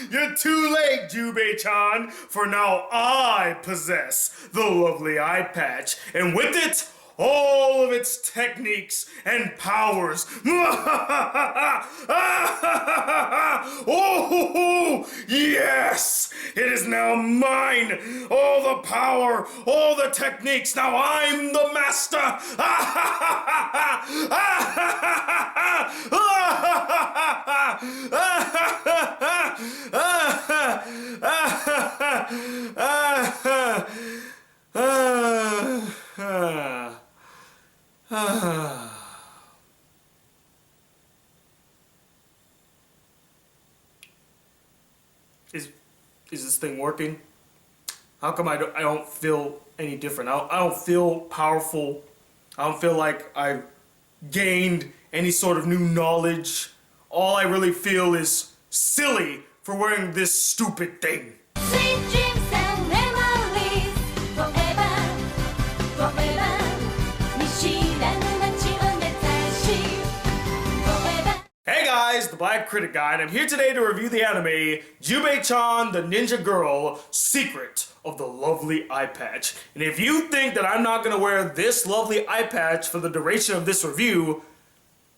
You're too late, Jubei-Chan, for now I possess the lovely Eyepatch, and with it, all of its techniques and powers. Oh, yes! It is now mine! All the power, all the techniques, now I'm the master! Is this thing working? How come I don't feel any different? I don't feel powerful. I don't feel like I've gained any sort of new knowledge. All I really feel is silly for wearing this stupid thing. Sweet dreams and memories forever, forever. 見知らぬ街を目指し forever. Hey guys, the Black Critic Guy, and I'm here today to review the anime Jubei-Chan, the Ninja Girl, Secret of the Lovely Eyepatch. And if you think that I'm not going to wear this lovely eyepatch for the duration of this review,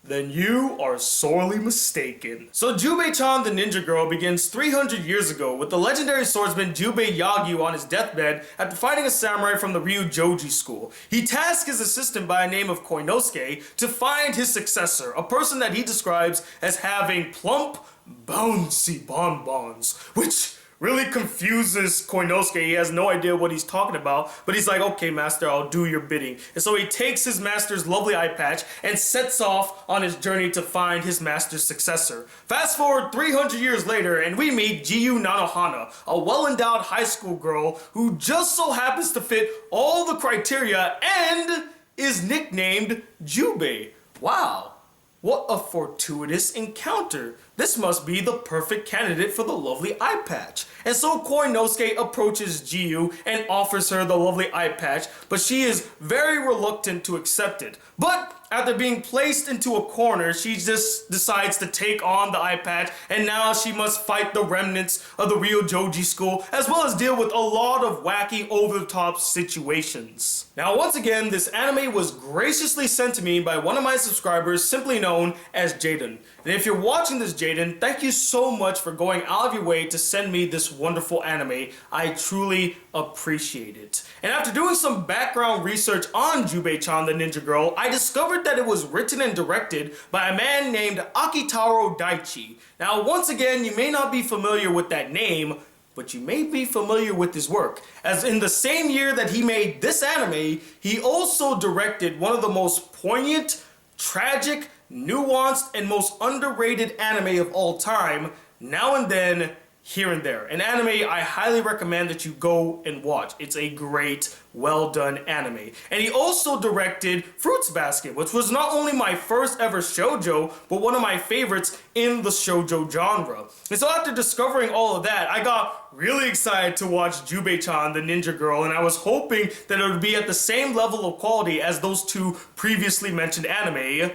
then you are sorely mistaken. So Jubei-Chan, the Ninja Girl, begins 300 years ago with the legendary swordsman Jubei Yagyu on his deathbed after fighting a samurai from the Ryujoji school. He tasked his assistant by the name of Koinosuke to find his successor, a person that he describes as having plump, bouncy bonbons, which really confuses Koinosuke. He has no idea what he's talking about, but he's like, okay, master, I'll do your bidding. And so he takes his master's lovely eyepatch and sets off on his journey to find his master's successor. Fast forward 300 years later, and we meet Jiyu Nanohana, a well-endowed high school girl who just so happens to fit all the criteria and is nicknamed Jubei. Wow. What a fortuitous encounter. This must be the perfect candidate for the lovely eyepatch. And so Koinosuke approaches Jiyu and offers her the lovely eyepatch, but she is very reluctant to accept it. But after being placed into a corner, she just decides to take on the eyepatch, and now she must fight the remnants of the Ryujoji school, as well as deal with a lot of wacky, over-the-top situations. Now, once again, this anime was graciously sent to me by one of my subscribers, simply known as Jaden. And if you're watching this, Jaden, thank you so much for going out of your way to send me this wonderful anime. I truly appreciate it. And after doing some background research on Jubei-Chan, the Ninja Girl, I discovered that it was written and directed by a man named Akitaro Daichi. Now, once again, you may not be familiar with that name, but you may be familiar with his work, as in the same year that he made this anime, he also directed one of the most poignant, tragic, nuanced, and most underrated anime of all time, Now and Then, Here and There. An anime I highly recommend that you go and watch. It's a great, well done anime. And he also directed Fruits Basket, which was not only my first ever shoujo, but one of my favorites in the shoujo genre. And so after discovering all of that, I got really excited to watch Jubei-Chan, the Ninja Girl, and I was hoping that it would be at the same level of quality as those two previously mentioned anime.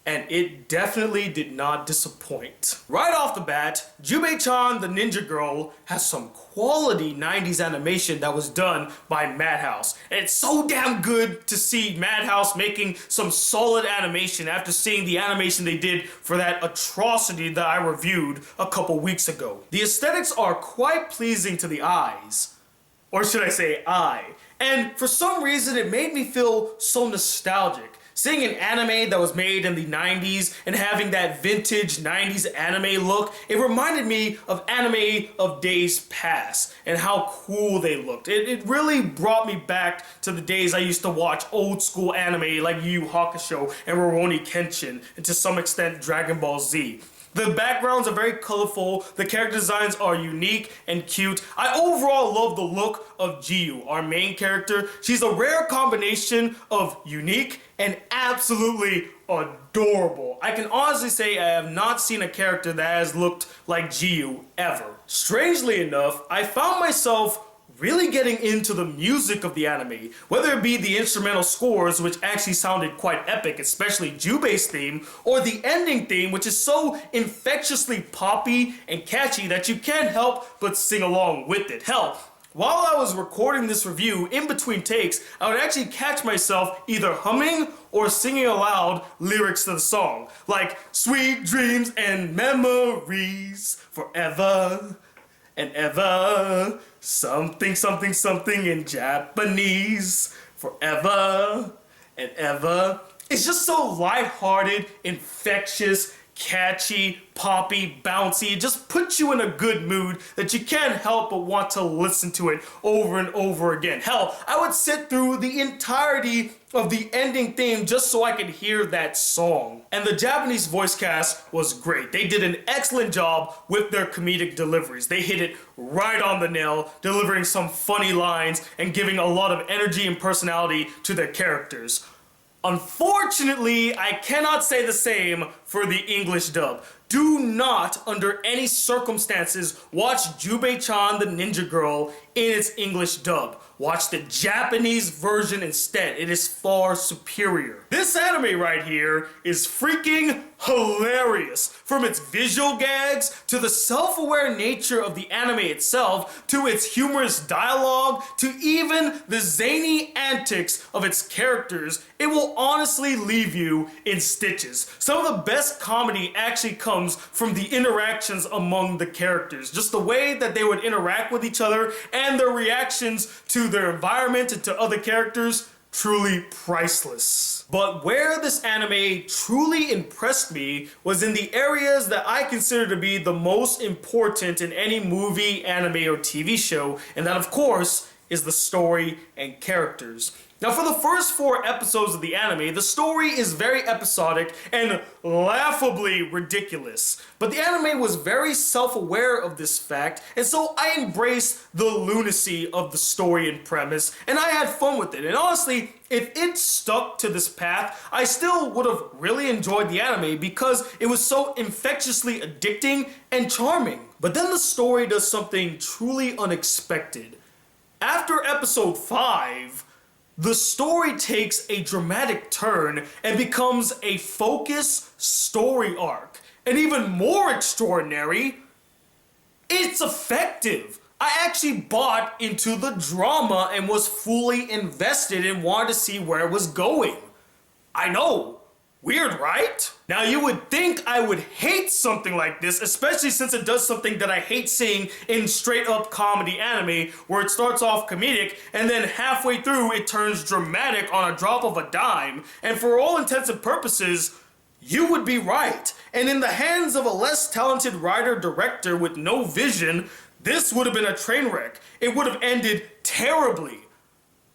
And it definitely did not disappoint. Right off the bat, Jubei-Chan, the Ninja Girl, has some quality 90s animation that was done by Madhouse. And it's so damn good to see Madhouse making some solid animation after seeing the animation they did for that atrocity that I reviewed a couple weeks ago. The aesthetics are quite pleasing to the eyes. Or should I say eye. And for some reason it made me feel so nostalgic. Seeing an anime that was made in the 90s and having that vintage 90s anime look, it reminded me of anime of days past and how cool they looked. It really brought me back to the days I used to watch old school anime like Yu Yu Hakusho and Rurouni Kenshin, and to some extent Dragon Ball Z. The backgrounds are very colorful, the character designs are unique and cute. I overall love the look of Jiyu, our main character. She's a rare combination of unique and absolutely adorable. I can honestly say I have not seen a character that has looked like Jiyu ever. Strangely enough, I found myself really getting into the music of the anime, whether it be the instrumental scores, which actually sounded quite epic, especially Jubei's theme, or the ending theme, which is so infectiously poppy and catchy that you can't help but sing along with it. Hell, while I was recording this review, in between takes, I would actually catch myself either humming or singing aloud lyrics to the song, like "Sweet dreams and memories forever and ever, something, something, something in Japanese, forever and ever." It's just so lighthearted, infectious, catchy, poppy, bouncy. It just puts you in a good mood that you can't help but want to listen to it over and over again. Hell, I would sit through the entirety of the ending theme just so I could hear that song. And the Japanese voice cast was great. They did an excellent job with their comedic deliveries. They hit it right on the nail, delivering some funny lines and giving a lot of energy and personality to their characters. Unfortunately, I cannot say the same for the English dub. Do not, under any circumstances, watch Jubei-Chan the Ninja Girl in its English dub. Watch the Japanese version instead. It is far superior. This anime right here is freaking hilarious. From its visual gags, to the self-aware nature of the anime itself, to its humorous dialogue, to even the zany antics of its characters, it will honestly leave you in stitches. Some of the best comedy actually comes from the interactions among the characters. Just the way that they would interact with each other and their reactions to their environment and to other characters, truly priceless. But where this anime truly impressed me was in the areas that I consider to be the most important in any movie, anime, or TV show, and that of course is the story and characters. Now, for the first 4 episodes of the anime, the story is very episodic and laughably ridiculous. But the anime was very self-aware of this fact, and so I embraced the lunacy of the story and premise, and I had fun with it. And honestly, if it stuck to this path, I still would have really enjoyed the anime because it was so infectiously addicting and charming. But then the story does something truly unexpected. After episode 5, the story takes a dramatic turn and becomes a focused story arc. And even more extraordinary, it's effective. I actually bought into the drama and was fully invested and wanted to see where it was going. I know. Weird, right? Now you would think I would hate something like this, especially since it does something that I hate seeing in straight up comedy anime, where it starts off comedic and then halfway through it turns dramatic on a drop of a dime. And for all intents and purposes, you would be right. And in the hands of a less talented writer-director with no vision, this would have been a train wreck. It would have ended terribly.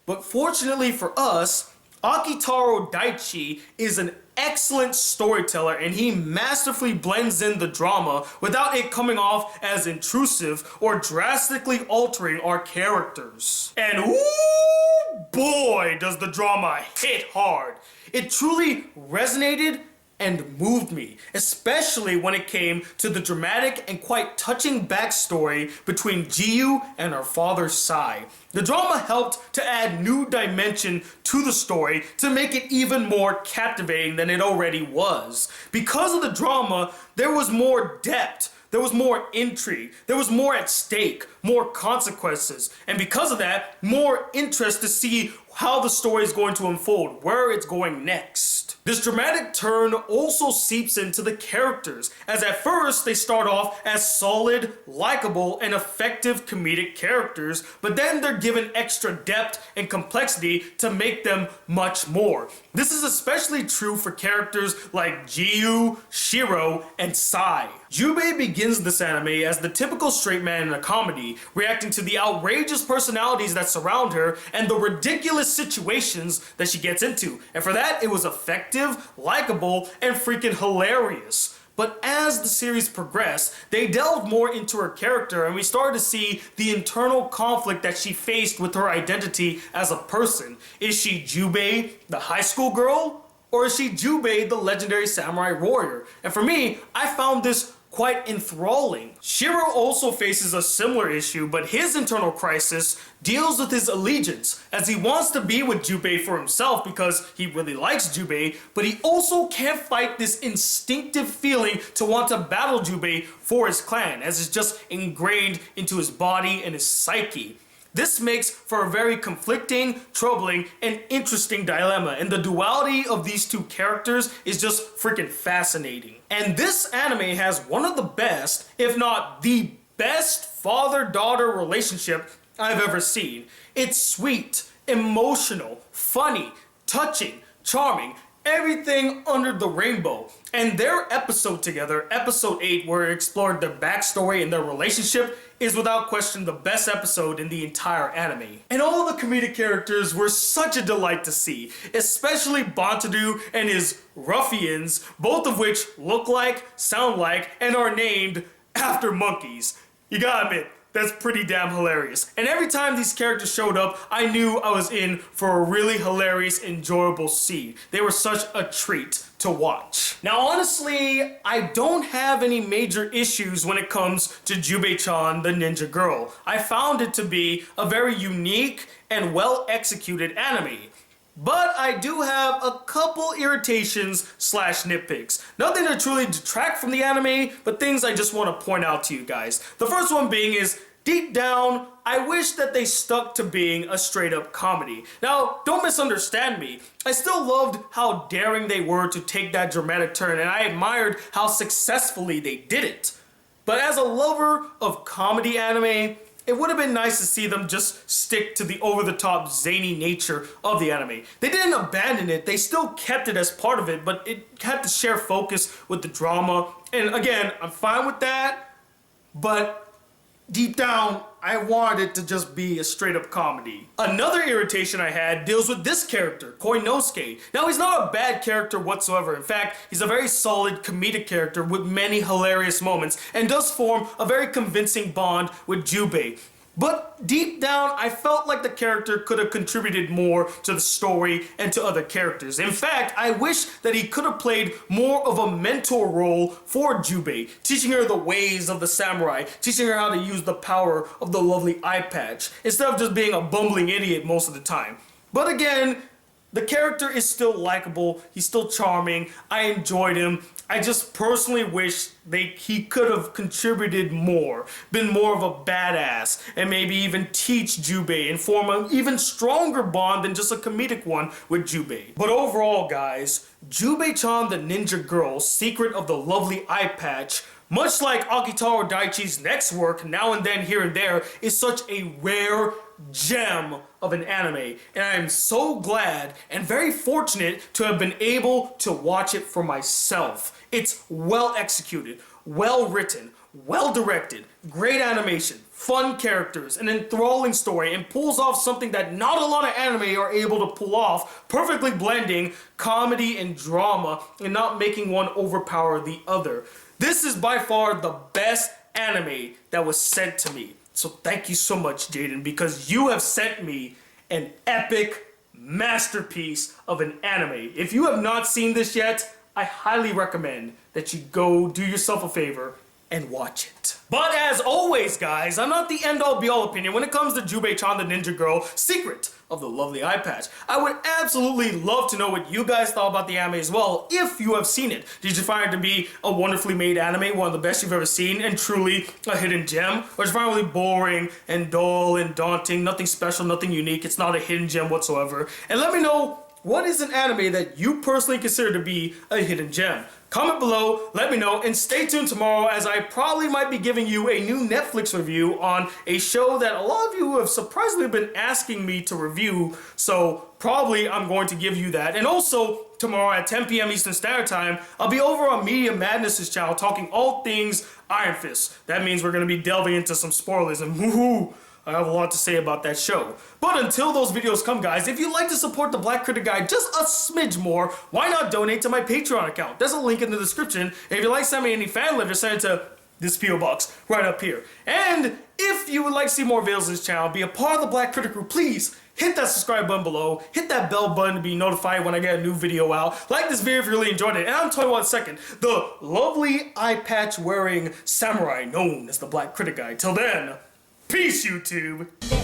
But fortunately for us, Akitaro Daichi is an excellent storyteller, and he masterfully blends in the drama without it coming off as intrusive or drastically altering our characters. And ooh boy, does the drama hit hard. It truly resonated and moved me, especially when it came to the dramatic and quite touching backstory between Jiyu and her father Sai. The drama helped to add new dimension to the story to make it even more captivating than it already was. Because of the drama, there was more depth, there was more intrigue, there was more at stake, more consequences, and because of that, more interest to see how the story is going to unfold, where it's going next. This dramatic turn also seeps into the characters, as at first they start off as solid, likable, and effective comedic characters, but then they're given extra depth and complexity to make them much more. This is especially true for characters like Jiyu, Shiro, and Sai. Jubei begins this anime as the typical straight man in a comedy, reacting to the outrageous personalities that surround her and the ridiculous situations that she gets into. And for that, it was effective, likable, and freaking hilarious. But as the series progressed, they delved more into her character and we started to see the internal conflict that she faced with her identity as a person. Is she Jubei, the high school girl? Or is she Jubei, the legendary samurai warrior? And for me, I found this quite enthralling. Shiro also faces a similar issue, but his internal crisis deals with his allegiance, as he wants to be with Jubei for himself because he really likes Jubei, but he also can't fight this instinctive feeling to want to battle Jubei for his clan, as it's just ingrained into his body and his psyche. This makes for a very conflicting, troubling, and interesting dilemma, and the duality of these two characters is just freaking fascinating. And this anime has one of the best, if not the best, father-daughter relationship I've ever seen. It's sweet, emotional, funny, touching, charming, everything under the rainbow. And their episode together, episode 8, where it explored their backstory and their relationship, is without question the best episode in the entire anime. And all the comedic characters were such a delight to see, especially Bantadu and his ruffians, both of which look like, sound like, and are named after monkeys. You gotta admit, that's pretty damn hilarious. And every time these characters showed up, I knew I was in for a really hilarious, enjoyable scene. They were such a treat to watch. Now honestly, I don't have any major issues when it comes to Jubei-Chan, the ninja girl. I found it to be a very unique and well executed anime. But I do have a couple irritations / nitpicks. Nothing to truly detract from the anime, but things I just want to point out to you guys. The first one being is, deep down, I wish that they stuck to being a straight up comedy. Now, don't misunderstand me. I still loved how daring they were to take that dramatic turn, and I admired how successfully they did it. But as a lover of comedy anime, it would have been nice to see them just stick to the over-the-top zany nature of the anime. They didn't abandon it, they still kept it as part of it, but it had to share focus with the drama. And again, I'm fine with that, but deep down, I wanted it to just be a straight-up comedy. Another irritation I had deals with this character, Koinosuke. Now, he's not a bad character whatsoever. In fact, he's a very solid comedic character with many hilarious moments and does form a very convincing bond with Jubei. But deep down, I felt like the character could have contributed more to the story and to other characters. In fact, I wish that he could have played more of a mentor role for Jubei, teaching her the ways of the samurai, teaching her how to use the power of the lovely Eyepatch, instead of just being a bumbling idiot most of the time. But again, the character is still likable, he's still charming, I enjoyed him. I just personally wish he could have contributed more, been more of a badass, and maybe even teach Jubei and form an even stronger bond than just a comedic one with Jubei. But overall, guys, Jubei-Chan the Ninja Girl, Secret of the Lovely Eyepatch, much like Akitaro Daichi's next work, Now and Then Here and There, is such a rare gem of an anime, and I am so glad and very fortunate to have been able to watch it for myself. It's well executed, well written, well directed, great animation, fun characters, an enthralling story, and pulls off something that not a lot of anime are able to pull off, perfectly blending comedy and drama and not making one overpower the other. This is by far the best anime that was sent to me. So thank you so much, Jaden, because you have sent me an epic masterpiece of an anime. If you have not seen this yet, I highly recommend that you go do yourself a favor and watch it. But as always, guys, I'm not the end-all be-all opinion when it comes to Jubei-Chan the Ninja Girl, Secret of the Lovely Eyepatch. I would absolutely love to know what you guys thought about the anime as well, if you have seen it. Did you find it to be a wonderfully made anime, one of the best you've ever seen, and truly a hidden gem? Or did you find it really boring and dull and daunting, nothing special, nothing unique, it's not a hidden gem whatsoever? And let me know, what is an anime that you personally consider to be a hidden gem? Comment below, let me know, and stay tuned tomorrow as I probably might be giving you a new Netflix review on a show that a lot of you have surprisingly been asking me to review, so probably I'm going to give you that. And also, tomorrow at 10 p.m. Eastern Standard Time, I'll be over on Media Madness's channel talking all things Iron Fist. That means we're going to be delving into some spoilers, and woohoo! I have a lot to say about that show. But until those videos come, guys, if you'd like to support the Black Critic Guy just a smidge more, why not donate to my Patreon account? There's a link in the description. And if you'd like to send me any fan letters, send it to this P.O. box right up here. And if you would like to see more videos on this channel, be a part of the Black Critic Group, please hit that subscribe button below, hit that bell button to be notified when I get a new video out. Like this video if you really enjoyed it. And I'm telling you what, second, the lovely eye patch wearing samurai known as the Black Critic Guy. Till then, peace, YouTube.